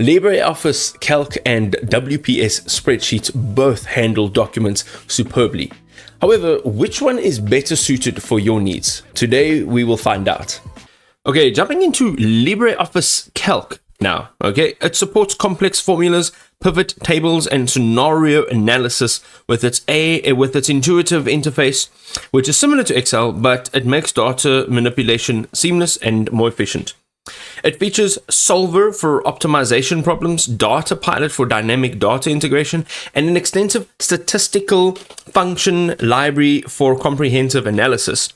LibreOffice Calc and WPS Spreadsheets both handle documents superbly. However, which one is better suited for your needs? Today we will find out. Okay, jumping into LibreOffice Calc now. Okay, it supports complex formulas, pivot tables, and scenario analysis with its intuitive interface, which is similar to Excel, but it makes data manipulation seamless and more efficient. It features Solver for optimization problems, Data Pilot for dynamic data integration, and an extensive statistical function library for comprehensive analysis.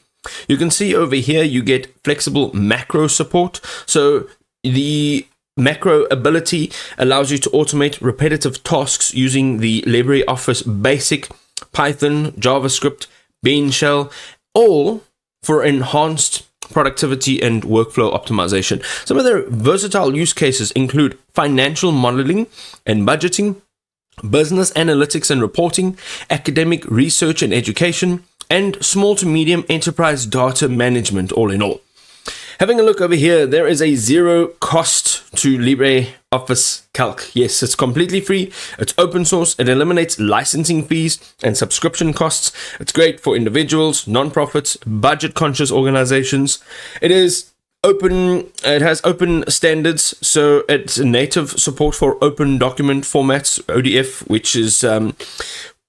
You can see over here you get flexible macro support. So the macro ability allows you to automate repetitive tasks using the LibreOffice Basic, Python, JavaScript, Bean Shell, all for enhanced productivity and workflow optimization. Some of their versatile use cases include financial modeling and budgeting, business analytics and reporting, academic research and education, and small to medium enterprise data management, all in all. Having a look over here, there is a zero cost to LibreOffice Calc. Yes, it's completely free. It's open source. It eliminates licensing fees and subscription costs. It's great for individuals, nonprofits, budget-conscious organizations. It is open. It has open standards, so it's native support for open document formats, ODF, which is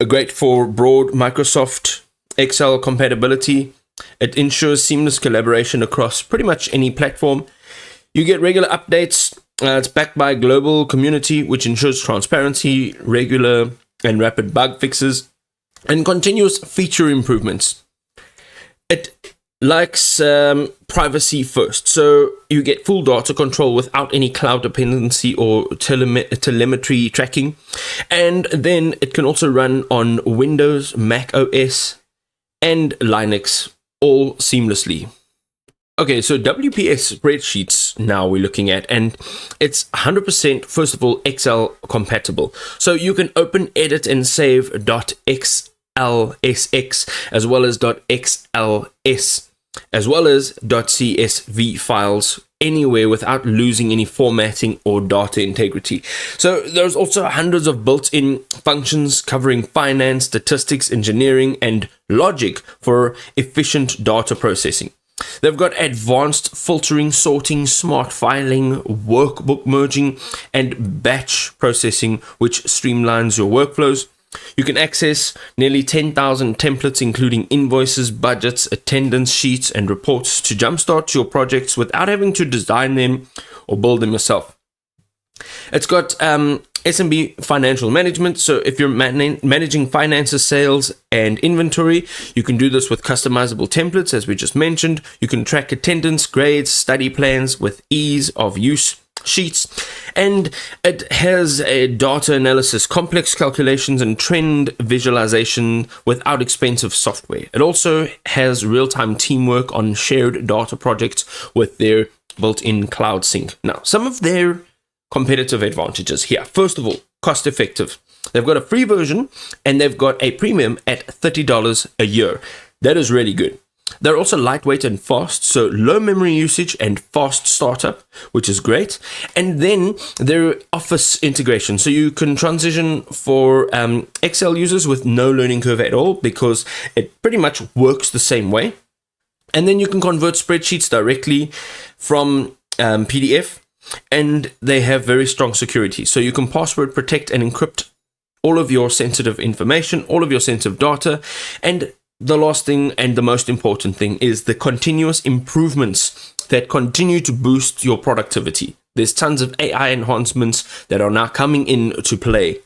great for broad Microsoft Excel compatibility. It ensures seamless collaboration across pretty much any platform. You get regular updates. It's backed by a global community, which ensures transparency, regular and rapid bug fixes, and continuous feature improvements. It likes privacy first, so you get full data control without any cloud dependency or telemetry tracking. And then it can also run on Windows, Mac OS, and Linux, all seamlessly. Okay, so WPS Spreadsheets now we're looking at, and it's 100%, first of all, Excel compatible. So you can open, edit, and save .xlsx as well as .xls as well as .csv files anywhere without losing any formatting or data integrity. So there's also hundreds of built-in functions covering finance, statistics, engineering, and logic for efficient data processing. They've got advanced filtering, sorting, smart filing, workbook merging, and batch processing, which streamlines your workflows. You can access nearly 10,000 templates, including invoices, budgets, attendance sheets, and reports to jumpstart your projects without having to design them or build them yourself. It's got SMB financial management, so if you're managing finances, sales, and inventory, you can do this with customizable templates, as we just mentioned. You can track attendance, grades, study plans with ease of use sheets, and it has a data analysis, complex calculations, and trend visualization without expensive software. It also has real-time teamwork on shared data projects with their built-in cloud sync. Now, some of their competitive advantages here. First of all, cost effective. They've got a free version and they've got a premium at $30 a year. That is really good. They're also lightweight and fast, so low memory usage and fast startup, which is great. And then their Office integration, so you can transition for Excel users with no learning curve at all because it pretty much works the same way. And then you can convert spreadsheets directly from PDF, and they have very strong security. So you can password protect and encrypt all of your sensitive information, all of your sensitive data, and the last thing and the most important thing is the continuous improvements that continue to boost your productivity. There's tons of AI enhancements that are now coming into play.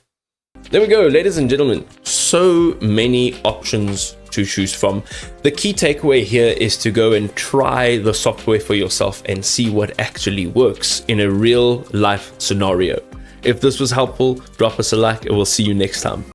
There we go, ladies and gentlemen. So many options to choose from. The key takeaway here is to go and try the software for yourself and see what actually works in a real life scenario. If this was helpful, drop us a like and we'll see you next time.